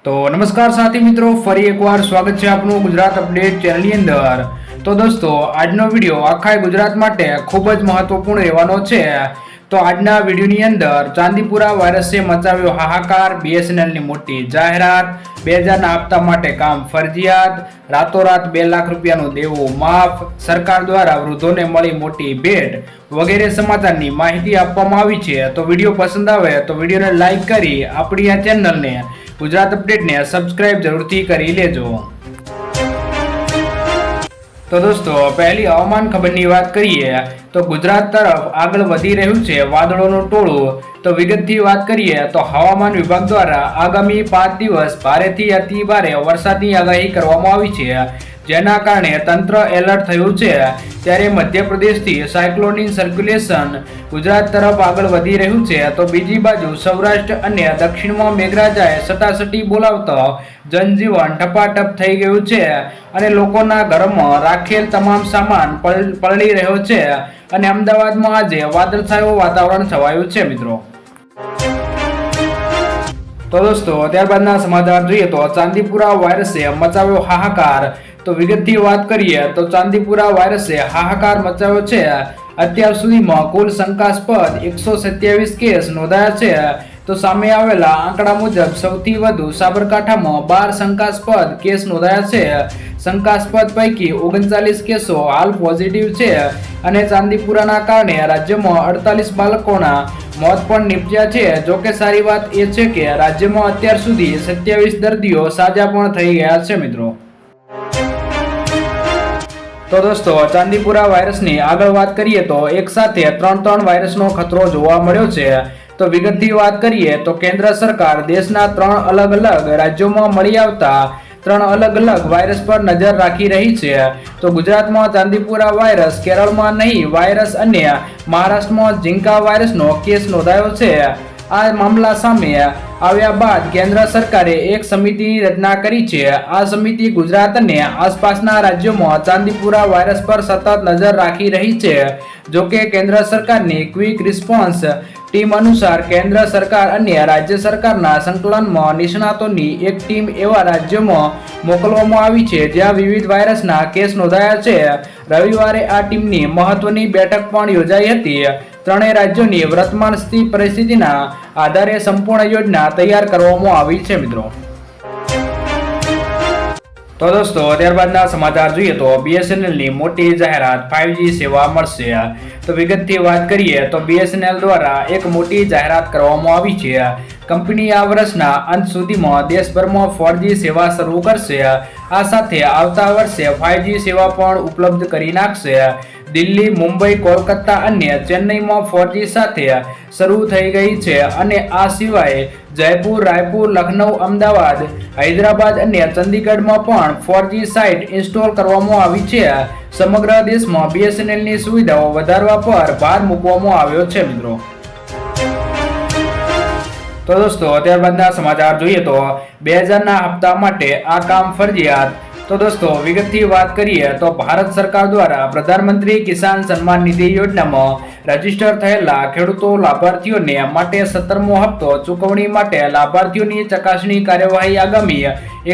તો નમસ્કાર સાથી મિત્રો, ફરી એકવાર સ્વાગત છે આપનું ગુજરાત અપડેટ ચેનલની અંદર। તો દોસ્તો, આજનો વિડીયો આખા ગુજરાત માટે ખૂબ જ મહત્વપૂર્ણ રહેવાનો છે। તો આજના વિડીયોની અંદર ચાંદીપુરા વાયરસે મચાવ્યો હાહાકાર, BSNLની મોટી જાહેરાત, 2000ના હપ્તા માટે કામ ફરજિયાત, રાતોરાત 2 લાખ રૂપિયાનું દેવું માફ, સરકાર દ્વારા વૃદ્ધોને મળી મોટી ભેટ વગેરે સમાચારની માહિતી આપવામાં આવી છે। તો વિડીયો પસંદ આવે તો વિડીયોને લાઈક કરી આપણી આ ચેનલને ગુજરાત અપડેટને સબસ્ક્રાઇબ જરૂરથી કરી લેજો। તો દોસ્તો, પહેલી હવામાન ખબરની વાત કરીએ તો ગુજરાત તરફ આગળ વધી રહ્યું છે વાદળોનું ટોળું। તો વિગતથી વાત કરીએ તો હવામાન વિભાગ દ્વારા આગામી 5 દિવસ ભારેથી અતિ ભારે વરસાદની આગાહી કરવામાં આવી છે, જેના કારણે તંત્ર એલર્ટ થયું છે। ત્યારે મધ્યપ્રદેશથી સાયક્લોનિક સર્ક્યુલેશન ગુજરાત તરફ આગળ વધી રહ્યું છે, તો બીજી બાજુ સૌરાષ્ટ્ર અને દક્ષિણમાં મેઘરાજાએ સટાસટી બોલાવતા જનજીવન ઠપાઠપ થઈ ગયું છે અને લોકોના ઘરમાં રાખેલ તમામ સામાન પલળી રહ્યો છે અને અમદાવાદમાં આજે વાદળછાયું વાતાવરણ છવાયું છે મિત્રો। તો દોસ્તો, ત્યારબાદના સમાચાર જોઈએ તો ચાંદીપુરા વાયરસે મચાવ્યો હાહાકાર। તો વિગતથી વાત કરીએ તો ચાંદીપુરા વાયરસે હાહાકાર મચાવ્યો છે। અત્યાર સુધીમાં કુલ શંકાસ્પદ 127 કેસ નોંધાયા છે। તો સામે આવેલા આંકડા મુજબ સૌથી વધુ સાબરકાંઠામાં 12 શંકાસ્પદ કેસ નોંધાયા છે। શંકાસ્પદ પૈકી 39 કેસો હાલ પોઝિટિવ છે અને ચાંદીપુરાના કારણે રાજ્યમાં 48 બાળકોના મોત પણ નીપજ્યા છે। જોકે સારી વાત એ છે કે રાજ્યમાં અત્યાર સુધી 27 દર્દીઓ સાજા પણ થઈ ગયા છે મિત્રો। તો દોસ્તો, ચાંદીપુરા વાયરસની આગળ વાત કરીએ તો એક સાથે 3 વાયરસનો ખતરો જોવા મળ્યો છે। તો વિગતથી વાત કરીએ તો કેન્દ્ર સરકાર દેશના 3 અલગ અલગ રાજ્યોમાં મળી આવતા 3 અલગ અલગ વાયરસ પર નજર રાખી રહી છે। તો ગુજરાતમાં ચાંદીપુરા વાયરસ, કેરળમાં નહીં વાયરસ અને મહારાષ્ટ્રમાં ઝિંકા વાયરસનો કેસ નોંધાયો છે। આ મામલા સામે આવ્યા બાદ કેન્દ્ર સરકારે એક સમિતિની રચના કરી છે। આ સમિતિ ગુજરાત અને આસપાસના રાજ્યોમાં ચાંદીપુરા વાયરસ પર સતત નજર રાખી રહી છે। જોકે કેન્દ્ર સરકારની ક્વિક રિસ્પોન્સ ટીમ અનુસાર કેન્દ્ર સરકાર અને રાજ્ય સરકારના સંકલનમાં નિષ્ણાતોની એક ટીમ એવા રાજ્યોમાં મોકલવામાં આવી છે જ્યાં વિવિધ વાયરસના કેસ નોંધાયા છે। રવિવારે આ ટીમની મહત્વની બેઠક પણ યોજાઈ હતી। ત્રણેય રાજ્યોની વર્તમાન પરિસ્થિતિના આધારે સંપૂર્ણ યોજના તૈયાર કરવામાં આવી છે મિત્રો। તો દોસ્તો, ત્યારબાદના સમાચાર જોઈએ તો BSNLની મોટી જાહેરાત, 5G સેવા મળશે। તો વિગતથી વાત કરીએ તો BSNL દ્વારા એક મોટી જાહેરાત કરવામાં આવી છે। કંપની આ વર્ષના અંત સુધીમાં દેશભરમાં 4G સેવા શરૂ કરશે। આ સાથે આવતા વર્ષે 5G સેવા પણ ઉપલબ્ધ કરી નાખશે। દિલ્હી, મુંબઈ, કોલકાતા અને ચેન્નઈમાં 4G સાથે શરૂ થઈ ગઈ છે અને આ સિવાય જયપુર, રાયપુર, લખનઉ, અમદાવાદ, હૈદરાબાદ અને ચંદીગઢમાં પણ 4G સાઇટ ઇન્સ્ટોલ કરવામાં આવી છે। સમગ્ર દેશમાં BSNLની સુવિધાઓ વધારવા પર ભાર મૂકવામાં આવ્યો છે મિત્રો। તો દોસ્તો, ત્યારબાદના સમાચાર જોઈએ તો 2000ના હપ્તા માટે આ કામ ફરજિયાત। તો દોસ્તો, વિગતથી વાત કરીએ તો ભારત સરકાર દ્વારા પ્રધાનમંત્રી કિસાન સન્માન નિધિ યોજનામાં રજીસ્ટર થયેલા ખેડૂતો લાભાર્થીઓને માટે 17મો હપ્તો ચૂકવણી માટે લાભાર્થીઓની ચકાસણી કાર્યવાહી આગામી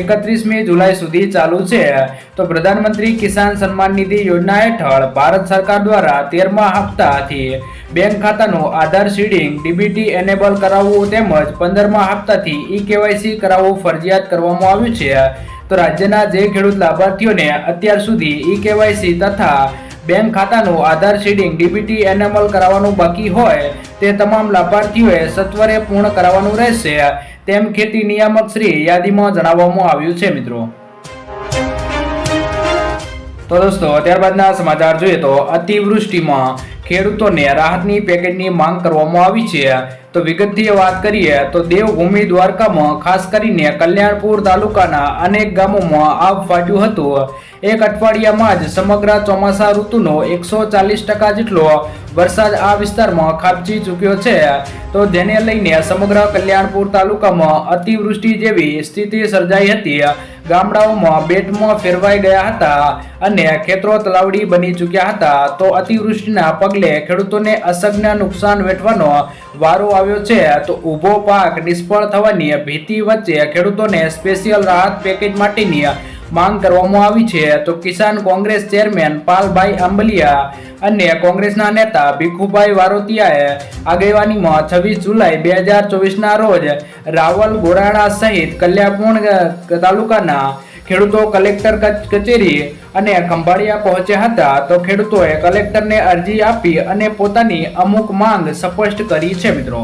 31મી જુલાઈ સુધી ચાલુ છે। તો પ્રધાનમંત્રી કિસાન સન્માન નિધિ યોજના હેઠળ ભારત સરકાર દ્વારા 13મા હપ્તાથી બેંક ખાતાનું આધાર સીડિંગ, DBT એનેબલ કરાવવું તેમજ 15મા હપ્તાથી eKYC કરાવવું ફરજિયાત કરવામાં આવ્યું છે। તો રાજ્યના જે ખેડૂત લાભાર્થીઓને અત્યાર સુધી eKYC તથા બેંક ખાતાનું આધાર સીડિંગ, DBT એનેબલ કરાવવાનું બાકી હોય તે તમામ લાભાર્થીઓએ સત્વરે પૂર્ણ કરાવવાનું રહેશે તેમ ખેતી નિયામક શ્રી યાદીમાં જણાવવામાં આવ્યું છે મિત્રો। તો દોસ્તો, ત્યારબાદના સમાચાર જોઈએ તો અતિવૃષ્ટિમાં ખેડૂતોને રાહતની પેકેજની માંગ કરવામાં આવી છે। તો વિગતથી વાત કરીએ તો દેવભૂમિ દ્વારકામાં ખાસ કરીને કલ્યાણપુર તાલુકાના અનેક ગામોમાં આગ ફાટ્યું હતું। એક અઠવાડિયામાં જ સમગ્ર ચોમાસા ઋતુનો 140% જેટલો વરસાદ આ વિસ્તારમાં ખાબકી ચૂક્યો છે, તો જેને લઈને સમગ્ર કલ્યાણપુર તાલુકામાં અતિવૃષ્ટિ જેવી સ્થિતિ સર્જાઈ હતી. ગામડાઓમાં બેટમાં ફેરવાઈ ગયા હતા અને ખેતરો તલાવડી બની ચૂક્યા હતા. તો અતિવૃષ્ટિના પગલે ખેડૂતોને અસંખ્ય નુકસાન વેઠવાનો વારો આવ્યો છે. તો ઊભો પાક નિષ્ફળ થવાની ભીતિ વચ્ચે ખેડૂતોને સ્પેશિયલ રાહત પેકેજ માટેની માંગ કરવામાં આવી છે. તો કિસાન કોંગ્રેસ ચેરમેન પાલભાઈ આંબલિયા અને કોંગ્રેસના નેતા ભીખુભાઈ વારોતિયાએ આગેવાનીમાં 26 જુલાઈ 2024ના રોજ રાવલ, ગોરાણા સહિત કલ્યાણપુર તાલુકાના ખેડૂતો કલેક્ટર કચેરી અને ખંભાળિયા પહોંચ્યા હતા. તો ખેડૂતોએ કલેક્ટરને અરજી આપી અને પોતાની અમુક માંગ સ્પષ્ટ કરી છે. મિત્રો,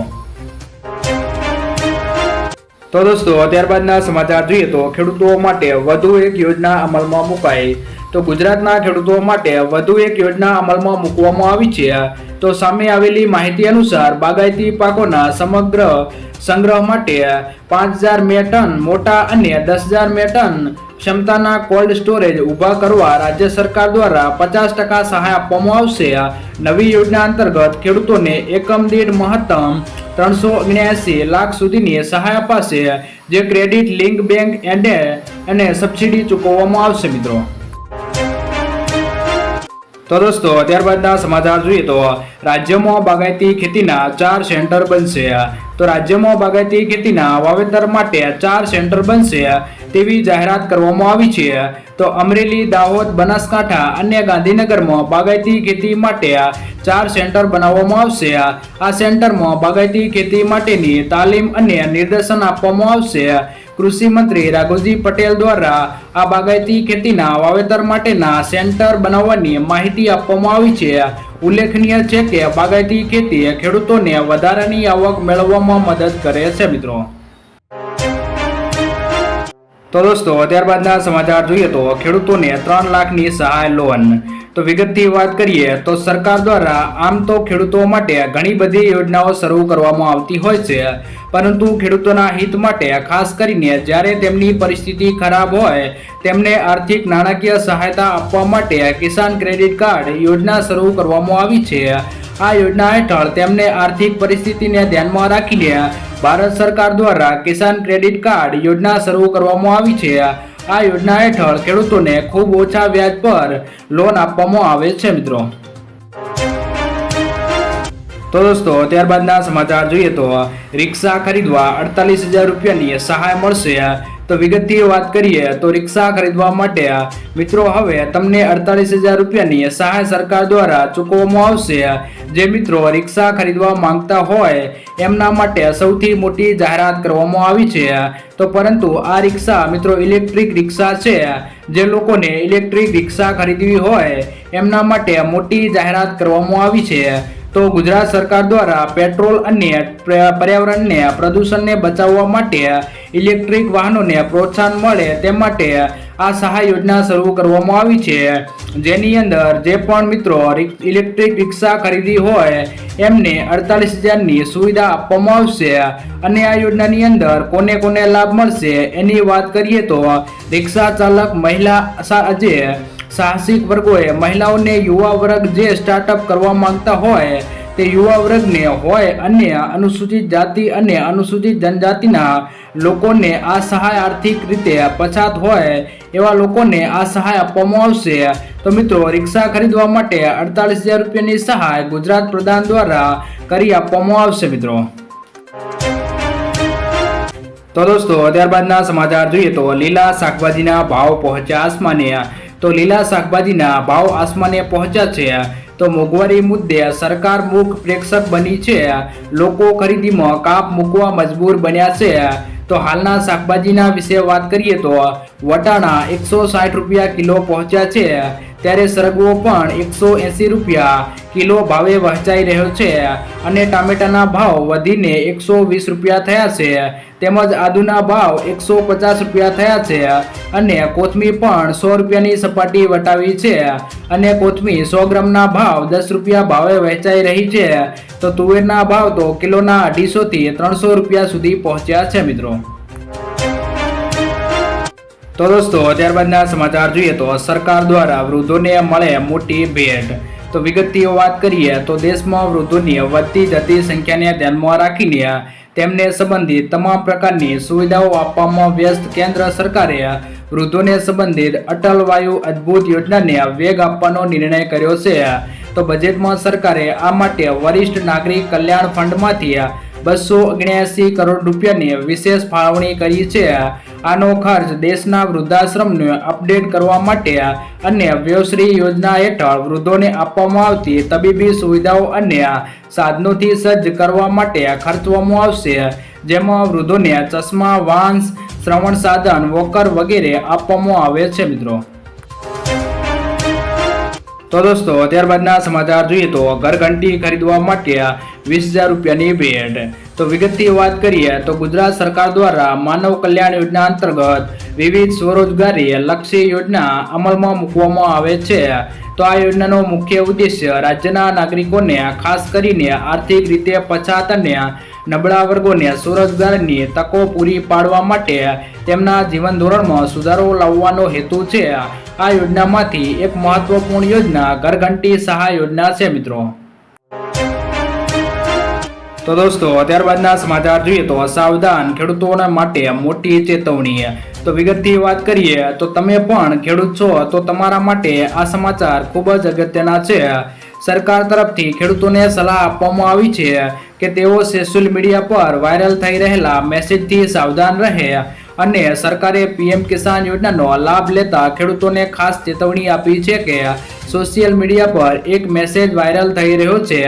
તો દોસ્તો ત્યારબાદના સમાચાર જોઈએ તો ખેડૂતો માટે વધુ એક યોજના અમલમાં મુકાઈ. તો ગુજરાતના ખેડૂતો માટે વધુ એક યોજના અમલમાં મૂકવામાં આવી છે. તો સામે આવેલી માહિતી અનુસાર બાગાયતી પાકોના સમગ્ર સંગ્રહ માટે 5000 મેટ્રિક ટન મોટા અને 10000 મેટ્રિક ટન ક્ષમતાના કોલ્ડ સ્ટોરેજ ઊભા કરવા રાજ્ય સરકાર દ્વારા 50% સહાય આપવામાં આવશે. નવી યોજના અંતર્ગત ખેડૂતોને એકમ દીઠ મહત્તમ 379 લાખ સુધીની સહાય અપાશે, જે ક્રેડિટ લિંક બેંક અને સબસિડી ચૂકવવામાં આવશે. મિત્રો, તો દોસ્તો ત્યારબાદના સમાચાર જોઈએ તો રાજ્યમાં બાગાયતી ખેતીના 4 સેન્ટર બનશે. તો રાજ્યમાં બાગાયતી ખેતીના વાવેતર માટે 4 સેન્ટર બનશે તેવી જાહેરાત કરવામાં આવી છે. તો અમરેલી, દાહોદ, બનાસકાંઠા અને ગાંધીનગરમાં બાગાયતી ખેતી માટે 4 સેન્ટર બનાવવામાં આવશે. આ સેન્ટરમાં બાગાયતી ખેતી માટેની તાલીમ અને નિર્દેશન આપવામાં આવશે. કૃષિ મંત્રી રાઘવજી પટેલ દ્વારા આ બાગાયતી ખેતીના વાવેતર માટેના સેન્ટર બનાવવાની માહિતી આપવામાં આવી છે. ઉલ્લેખનીય છે કે બાગાયતી ખેતી ખેડૂતોને વધારાની આવક મેળવવામાં મદદ કરે છે. મિત્રો, તો દોસ્તો ત્યારબાદના સમાચાર જોઈએ તો ખેડૂતોને 3 લાખની સહાય લોન. તો વિગતથી વાત કરીએ તો સરકાર દ્વારા આમ તો ખેડૂતો માટે ઘણી બધી યોજનાઓ શરૂ કરવામાં આવતી હોય છે, પરંતુ ખેડૂતોના હિત માટે ખાસ કરીને જ્યારે તેમની પરિસ્થિતિ ખરાબ હોય તેમને આર્થિક નાણાકીય સહાયતા આપવા માટે કિસાન ક્રેડિટ કાર્ડ યોજના શરૂ કરવામાં આવી છે. આ યોજના હેઠળ તેમને આર્થિક પરિસ્થિતિને ધ્યાનમાં રાખીને ભારત સરકાર દ્વારા કિસાન ક્રેડિટ કાર્ડ યોજના શરૂ કરવામાં આવી છે. આ યોજના હેઠળ ખેડૂતોને ખૂબ ઓછા વ્યાજ પર લોન આપવામાં આવે છે. મિત્રો, તો દોસ્તો ત્યારબાદના સમાચાર જોઈએ તો રિક્ષા ખરીદવા 48,000 રૂપિયાની સહાય મળશે. તો વિગતથી વાત કરીએ તો રિક્ષા ખરીદવા માટે મિત્રો હવે તમને 48,000 રૂપિયાની સહાય સરકાર દ્વારા ચૂકવવામાં આવશે. જે મિત્રો રિક્ષા ખરીદવા માંગતા હોય એમના માટે સૌથી મોટી જાહેરાત કરવામાં આવી છે. તો પરંતુ આ રિક્ષા મિત્રો ઇલેક્ટ્રિક રિક્ષા છે. જે લોકોને ઇલેક્ટ્રિક રિક્ષા ખરીદવી હોય એમના માટે મોટી જાહેરાત કરવામાં આવી છે. તો ગુજરાત સરકાર દ્વારા પેટ્રોલ અને પર્યાવરણને પ્રદૂષણને બચાવવા માટે ઇલેક્ટ્રિક વાહનોને પ્રોત્સાહન મળે તે માટે આ સહાય યોજના શરૂ કરવામાં આવી છે. જેની અંદર જે પણ મિત્રો ઇલેક્ટ્રિક રિક્ષા ખરીદી હોય એમને 48,000ની સુવિધા આપવામાં આવશે. અને આ યોજનાની અંદર કોને કોને લાભ મળશે એની વાત કરીએ તો રિક્ષા ચાલક, મહિલા, સાહસિક વર્ગોએ, મહિલાઓને, યુવા વર્ગ જે સ્ટાર્ટઅપ કરવા માંગતા હોય તે યુવા વર્ગને હોય અને અનુસૂચિત જાતિ અને અનુસૂચિત જનજાતિના લોકોને આ સહાય આર્થિક રીતે પછાત હોય એવા લોકોને આ સહાય આપવામાં આવશે. તો મિત્રો રિક્ષા ખરીદવા માટે 48,000 રૂપિયાની સહાય ગુજરાત પ્રધાન દ્વારા કરી આપવામાં આવશે. મિત્રો, તો દોસ્તો ત્યારબાદના સમાચાર જોઈએ તો લીલા શાકભાજીના ભાવ પહોંચ્યા આસમાને. તો લીલા શાકભાજીના ભાવ આસમાને પહોંચ્યા છે. તો મોંઘવારી મુદ્દે સરકાર મુખ પ્રેક્ષક બની છે. લોકો ખરીદીમાં કાપ મૂકવા મજબૂર બન્યા છે. તો હાલના શાકભાજીના વિશે વાત કરીએ તો વટાણા 160 રૂપિયા કિલો પહોંચ્યા છે, ત્યારે સરગવો પણ 180 રૂપિયા કિલો ભાવે વહેંચાઈ રહ્યો છે. અને ટામેટાના ભાવ વધીને 120 રૂપિયા થયા છે, તેમજ આદુના ભાવ 150 રૂપિયા થયા છે. અને કોથમીર પણ 100 રૂપિયાની સપાટી વટાવી છે. અને કોથમીર 100 ગ્રામના ભાવ 10 રૂપિયા ભાવે વહેંચાઈ રહી છે. તો તુવેરના ભાવ તો કિલોના 250 થી 300 રૂપિયા સુધી પહોંચ્યા છે. મિત્રો, તો દોસ્તો ત્યારબાદના સમાચાર જોઈએ તો સરકાર દ્વારા વૃદ્ધોને મળે મોટી ભેટ. તો વિગતથી વાત કરીએ તો દેશમાં વૃદ્ધોની વધતી જતી સંખ્યાને ધ્યાનમાં રાખીને તેમને સંબંધિત તમામ પ્રકારની સુવિધાઓ આપવામાં વ્યસ્ત કેન્દ્ર સરકારે વૃદ્ધોને સંબંધિત અટલ વાયુ અદ્ભુત યોજનાને વેગ આપવાનો નિર્ણય કર્યો છે. તો બજેટમાં સરકારે આ માટે વરિષ્ઠ નાગરિક કલ્યાણ ફંડમાંથી 279 કરોડ રૂપિયાની વિશેષ ફાળવણી કરી છે. આનો ખર્ચ દેશના વૃદ્ધાશ્રમને અપડેટ કરવા માટે અને વયોશ્રી યોજના હેઠળ વૃદ્ધોને આપવામાં આવતી તબીબી સુવિધાઓ અને સાધનોથી સજ્જ કરવા માટે ખર્ચવામાં આવશે, જેમાં વૃદ્ધોને ચશ્મા, વાંસ, શ્રવણ સાધન, વોકર વગેરે આપવામાં આવે છે. મિત્રો તો દોસ્તો ત્યારબાદના સમાચાર જોઈએ તો ઘરઘંટી ખરીદવા માટે 20,000 રૂપિયાની ભેટ. તો વિગતથી વાત કરીએ તો ગુજરાત સરકાર દ્વારા માનવ કલ્યાણ યોજના અંતર્ગત વિવિધ સ્વરોજગારી લક્ષી યોજના અમલમાં મૂકવામાં આવે છે. તો આ યોજનાનો મુખ્ય ઉદ્દેશ્ય રાજ્યના નાગરિકોને ખાસ કરીને આર્થિક રીતે પછાત અને નબળા વર્ગોને સ્વરોજગારની તકો પૂરી પાડવા માટે તેમના જીવન ધોરણમાં સુધારો લાવવાનો હેતુ છે. આ યોજનામાંથી એક મહત્વપૂર્ણ યોજના ઘરઘંટી સહાય યોજના છે. મિત્રો તો દોસ્તો ત્યારબાદના સમાચાર જોઈએ તો સાવધાન, ખેડૂતોના માટે મોટી ચેતવણી. તો વિગતથી વાત કરીએ તો તમે પણ ખેડૂત છો તો તમારા માટે આ સમાચાર ખૂબ જ અગત્યના છે. સરકાર તરફથી ખેડૂતોને સલાહ આપવામાં આવી છે કે તેઓ સોશિયલ મીડિયા પર વાયરલ થઈ રહેલા મેસેજથી સાવધાન રહે અને સરકારે પીએમ કિસાન યોજનાનો લાભ લેતા ખેડૂતોને ખાસ ચેતવણી આપી છે કે સોશિયલ મીડિયા પર એક મેસેજ વાયરલ થઈ રહ્યો છે,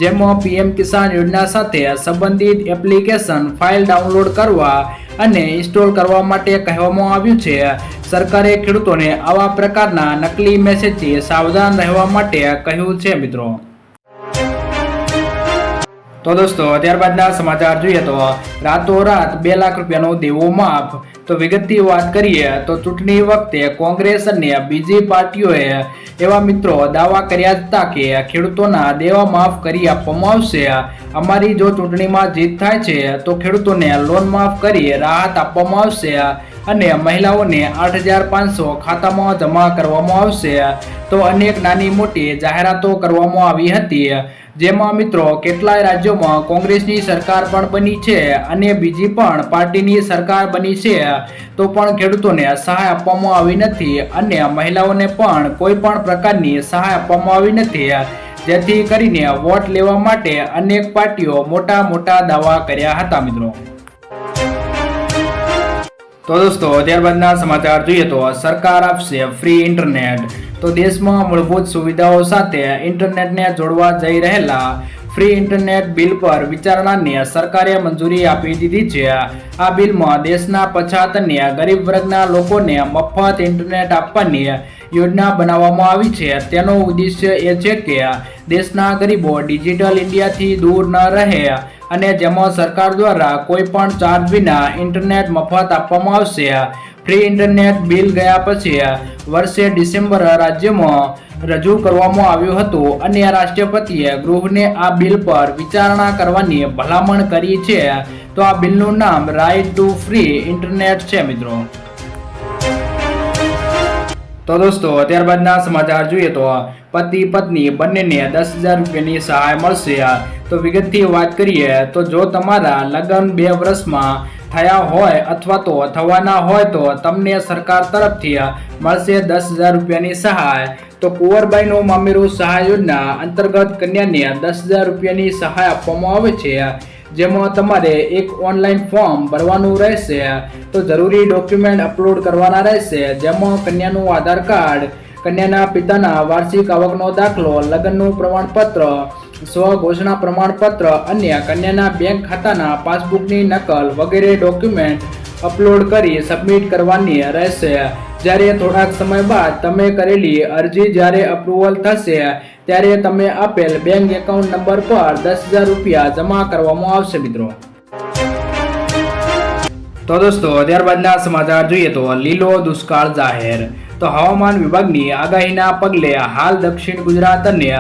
જેમાં પીએમ કિસાન યોજના સાથે સંબંધિત એપ્લિકેશન ફાઇલ ડાઉનલોડ કરવા અને ઇન્સ્ટોલ કરવા માટે કહેવામાં આવ્યું છે. સરકારે ખેડૂતોને આવા પ્રકારના નકલી મેસેજથી સાવધાન રહેવા માટે કહ્યું છે. મિત્રો તો દોસ્તો ત્યારબાદના સમાચાર જોઈએ તો રાતોરાત 2 લાખ રૂપિયાનો દેવો માફ. તો વિગતથી વાત કરીએ તો ચૂંટણી વખતે કોંગ્રેસ અને બીજી પાર્ટીઓએ એવા મિત્રો દાવા કર્યા હતા કે ખેડૂતોના દેવા માફ કરી આપવામાં આવશે. અમારી જો ચૂંટણીમાં જીત થાય છે તો ખેડૂતોને લોન માફ કરી રાહત આપવામાં આવશે અને મહિલાઓને 8,500 ખાતામાં જમા કરવામાં આવશે. તો અનેક નાની મોટી જાહેરાતો કરવામાં આવી હતી, જેમાં મિત્રો કેટલાય રાજ્યોમાં કોંગ્રેસની સરકાર પણ બની છે અને બીજી પણ પાર્ટીની સરકાર બની છે, તો પણ ખેડૂતોને સહાય આપવામાં આવી નથી અને મહિલાઓને પણ કોઈ પણ પ્રકારની સહાય આપવામાં આવી નથી, જેથી કરીને વોટ લેવા માટે અનેક પાર્ટીઓ મોટા મોટા દાવા કર્યા હતા. મિત્રો તો દોસ્તો ત્યારબાદના સમાચાર જોઈએ તો સરકાર આપશે ફ્રી ઇન્ટરનેટ. તો દેશમાં મૂળભૂત સુવિધાઓ સાથે ઇન્ટરનેટને જોડવા જઈ રહેલા ફ્રી ઇન્ટરનેટ બિલ પર વિચારણાને સરકારે મંજૂરી આપી દીધી છે. આ બિલમાં દેશના પછાત અને ગરીબ વર્ગના લોકોને મફત ઇન્ટરનેટ આપવાની યોજના બનાવવામાં આવી છે. તેનો ઉદ્દેશ્ય એ છે કે દેશના ગરીબો ડિજિટલ ઇન્ડિયાથી દૂર ન રહે અને જેમાં સરકાર દ્વારા કોઈ પણ ચાર્જ વિના ઇન્ટરનેટ મફત આપવામાં આવશે. ફ્રી ઇન્ટરનેટ બિલ ગયા પછી વર્ષે ડિસેમ્બર રાજ્યમાં રજૂ કરવામાં આવ્યું હતું અને રાષ્ટ્રપતિએ ગૃહને આ બિલ પર વિચારણા કરવાની ભલામણ કરી છે. તો આ બિલનું નામ રાઇટ ટુ ફ્રી ઇન્ટરનેટ છે. મિત્રો તો દોસ્તો ત્યારબાદના સમાચાર જોઈએ તો પતિ પત્ની બંનેને 10,000 રૂપિયાની સહાય મળશે. તો વિગતથી વાત કરીએ તો જો તમારા લગ્ન 2 વર્ષમાં થયા હોય અથવા તો થવાના હોય તો તમને સરકાર તરફથી મળશે 10,000 રૂપિયાની સહાય. તો કુંવરબાઈનું મામેરું સહાય યોજના અંતર્ગત કન્યાને 10,000 રૂપિયાની સહાય આપવામાં આવે છે, જેમાં તમારે એક ઓનલાઈન ફોર્મ ભરવાનું રહેશે. તો જરૂરી ડોક્યુમેન્ટ અપલોડ કરવાના રહેશે, જેમાં કન્યાનું આધાર કાર્ડ, કન્યાના પિતાના વાર્ષિક આવકનો દાખલો, લગ્નનું પ્રમાણપત્ર, સ્વઘોષણા પ્રમાણપત્ર અને કન્યાના બેંક ખાતાના પાસબુકની નકલ વગેરે ડોક્યુમેન્ટ અપલોડ કરી સબમિટ કરવાની રહેશે. જ્યારે થોડાક સમય બાદ તમે કરેલી અરજી જ્યારે અપ્રુવલ થશે ત્યારે તમે આપેલ બેંક એકાઉન્ટ નંબર પર 10,000 રૂપિયા જમા કરવામાં આવશે. મિત્રો તો દોસ્તો ત્યારબાદના સમાચાર જોઈએ તો લીલો દુષ્કાળ જાહેર. તો હવામાન વિભાગની આગાહીના પગલે હાલ દક્ષિણ ગુજરાત અને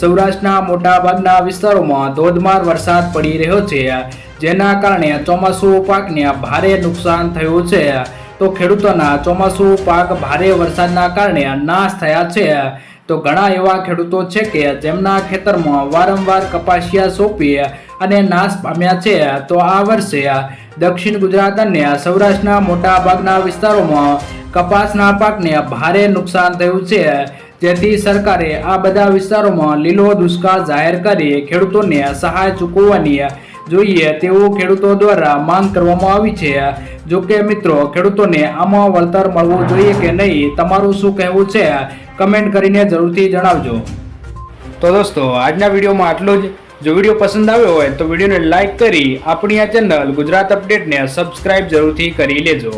સૌરાષ્ટ્રના મોટા ભાગના વિસ્તારોમાં ધોધમાર વરસાદ પડી રહ્યો છે, જેના કારણે ચોમાસુ પાકને ભારે નુકસાન થયું છે. તો ખેડૂતોના ચોમાસુ પાક ભારે વરસાદના કારણે નાશ થયા છે. તો ઘણા એવા ખેડૂતો છે કે જેમના ખેતરમાં વારંવાર કપાસિયા સોંપી અને નાશ પામ્યા છે. તો આ વર્ષે દક્ષિણ ગુજરાત અને સૌરાષ્ટ્રના મોટા ભાગના વિસ્તારોમાં કપાસના પાકને ભારે નુકસાન થયું છે, જેથી સરકારે આ બધા વિસ્તારોમાં લીલો દુષ્કાળ જાહેર કરી ખેડૂતોને સહાય ચૂકવવાની જોઈએ તેવું ખેડૂતો દ્વારા માંગ કરવામાં આવી છે. જો કે મિત્રો, ખેડૂતોને આમાં વળતર મળવું જોઈએ કે નહીં, તમારું શું કહેવું છે કમેન્ટ કરીને જરૂરથી જણાવજો. તો દોસ્તો, આજના વિડીયોમાં આટલું જ. જો વિડીયો પસંદ આવ્યો હોય તો વિડીયોને લાઈક કરી આપણી આ ચેનલ ગુજરાત અપડેટને સબસ્ક્રાઇબ જરૂરથી કરી લેજો.